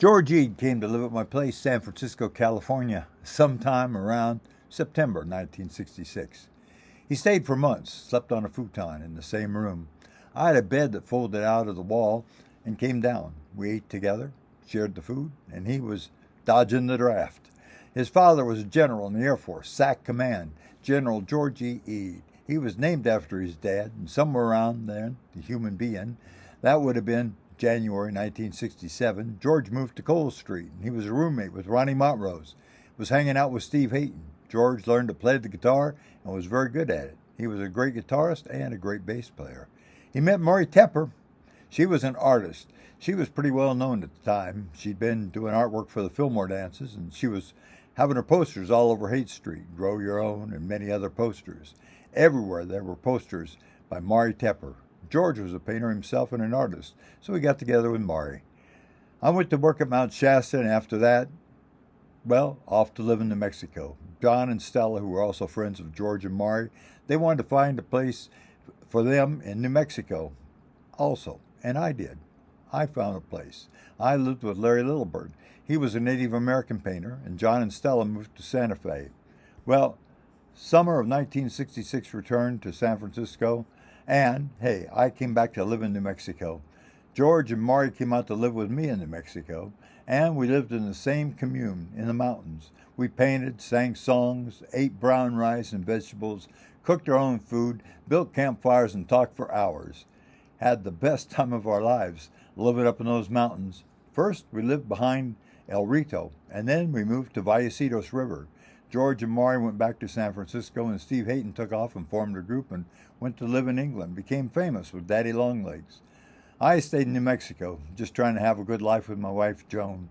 George Eade came to live at my place, San Francisco, California, sometime around September 1966. He stayed for months, slept on a futon in the same room. I had a bed that folded out of the wall and came down. We ate together, shared the food, and he was dodging the draft. His father was a general in the Air Force, SAC Command, General George E. Eade. He was named after his dad, and somewhere around then, the human being, that would have been January 1967, George moved to Cole Street, and he was a roommate with Ronnie Montrose. Was hanging out with Steve Hayton. George learned to play the guitar and was very good at it. He was a great guitarist and a great bass player. He met Maury Tepper. She was an artist. She was pretty well known at the time. She'd been doing artwork for the Fillmore dances, and she was having her posters all over Haight Street, Grow Your Own, and many other posters. Everywhere there were posters by Maury Tepper. George was a painter himself and an artist, so we got together with Maury. I went to work at Mount Shasta, and after that, well, off to live in New Mexico. John and Stella, who were also friends of George and Maury, they wanted to find a place for them in New Mexico also, and I did. I found a place. I lived with Larry Littlebird. He was a Native American painter, and John and Stella moved to Santa Fe. Well, summer of 1966 returned to San Francisco, and, hey, I came back to live in New Mexico. George and Maury came out to live with me in New Mexico, and we lived in the same commune in the mountains. We painted, sang songs, ate brown rice and vegetables, cooked our own food, built campfires, and talked for hours. Had the best time of our lives living up in those mountains. First, we lived behind El Rito, and then we moved to Vallecitos River. George and Maury went back to San Francisco, and Steve Hayton took off and formed a group and went to live in England, became famous with Daddy Longlegs. I stayed in New Mexico, just trying to have a good life with my wife, Joan.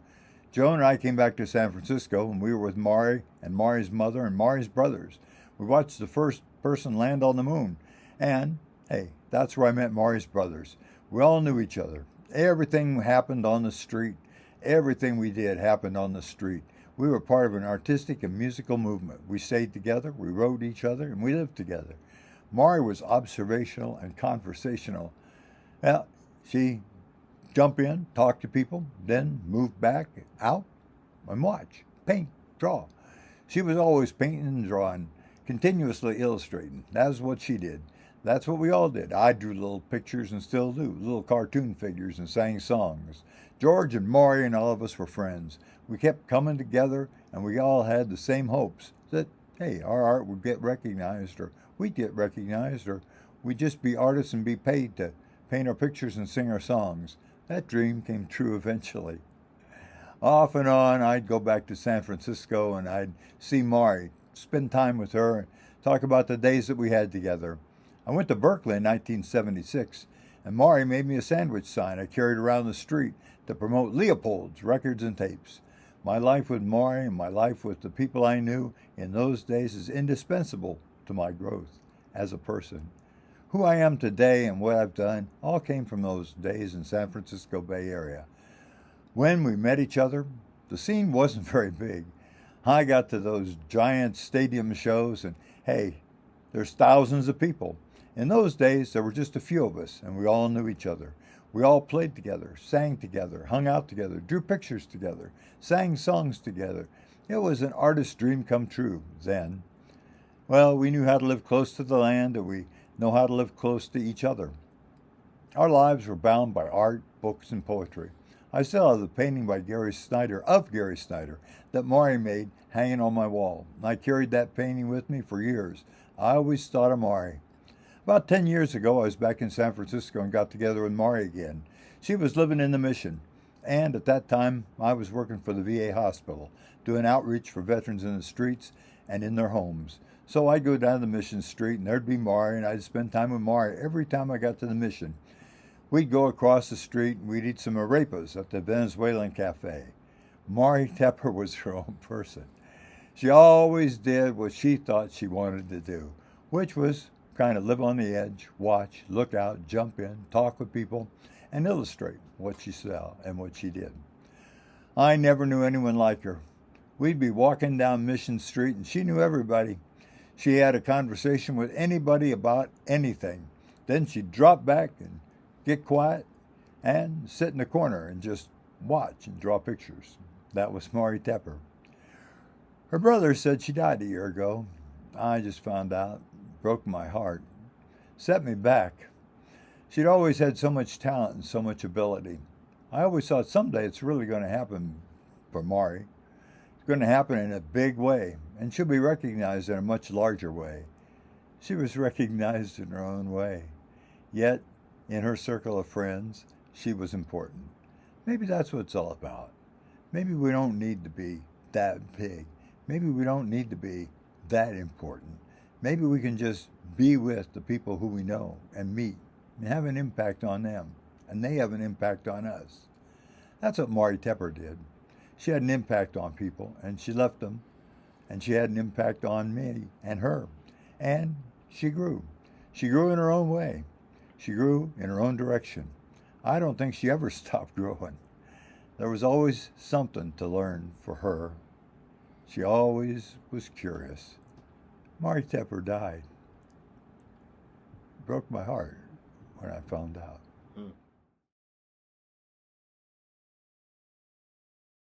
Joan and I came back to San Francisco, and we were with Maury and Maury's mother and Maury's brothers. We watched the first person land on the moon, and, hey, that's where I met Maury's brothers. We all knew each other. Everything happened on the street. Everything we did happened on the street. We were part of an artistic and musical movement. We stayed together, we wrote each other, and we lived together. Maury was observational and conversational. Well, she jump in, talk to people, then move back out and watch, paint, draw. She was always painting and drawing, continuously illustrating. That's what she did. That's what we all did. I drew little pictures and still do, little cartoon figures and sang songs. George and Maury and all of us were friends. We kept coming together, and we all had the same hopes that, hey, our art would get recognized, or we'd get recognized, or we'd just be artists and be paid to paint our pictures and sing our songs. That dream came true eventually. Off and on, I'd go back to San Francisco, and I'd see Maury, spend time with her, and talk about the days that we had together. I went to Berkeley in 1976, and Maury made me a sandwich sign I carried around the street to promote Leopold's records and tapes. My life with Maury and my life with the people I knew in those days is indispensable to my growth as a person. Who I am today and what I've done all came from those days in San Francisco Bay Area. When we met each other, the scene wasn't very big. I got to those giant stadium shows, and hey, there's thousands of people. In those days, there were just a few of us, and we all knew each other. We all played together, sang together, hung out together, drew pictures together, sang songs together. It was an artist's dream come true then. Well, we knew how to live close to the land, and we know how to live close to each other. Our lives were bound by art, books, and poetry. I still have the painting by Gary Snyder, that Maury made hanging on my wall. I carried that painting with me for years. I always thought of Maury. About 10 years ago, I was back in San Francisco and got together with Maury again. She was living in the Mission, and at that time, I was working for the VA hospital, doing outreach for veterans in the streets and in their homes. So I'd go down the Mission Street, and there'd be Maury, and I'd spend time with Maury every time I got to the Mission. We'd go across the street, and we'd eat some arepas at the Venezuelan Cafe. Maury Tepper was her own person. She always did what she thought she wanted to do, which was kind of live on the edge, watch, look out, jump in, talk with people, and illustrate what she saw and what she did. I never knew anyone like her. We'd be walking down Mission Street, and she knew everybody. She had a conversation with anybody about anything. Then she'd drop back and get quiet and sit in the corner and just watch and draw pictures. That was Maury Tepper. Her brother said she died a year ago. I just found out. Broke my heart. Set me back. She'd always had so much talent and so much ability. I always thought someday it's really going to happen for Maury. It's going to happen in a big way, and she'll be recognized in a much larger way. She was recognized in her own way. Yet, in her circle of friends, she was important. Maybe that's what it's all about. Maybe we don't need to be that big. Maybe we don't need to be that important. Maybe we can just be with the people who we know and meet and have an impact on them, and they have an impact on us. That's what Maury Tepper did. She had an impact on people, and she left them, and she had an impact on me and her, and she grew. She grew in her own way. She grew in her own direction. I don't think she ever stopped growing. There was always something to learn for her. She always was curious. Maury Tepper died. Broke my heart when I found out.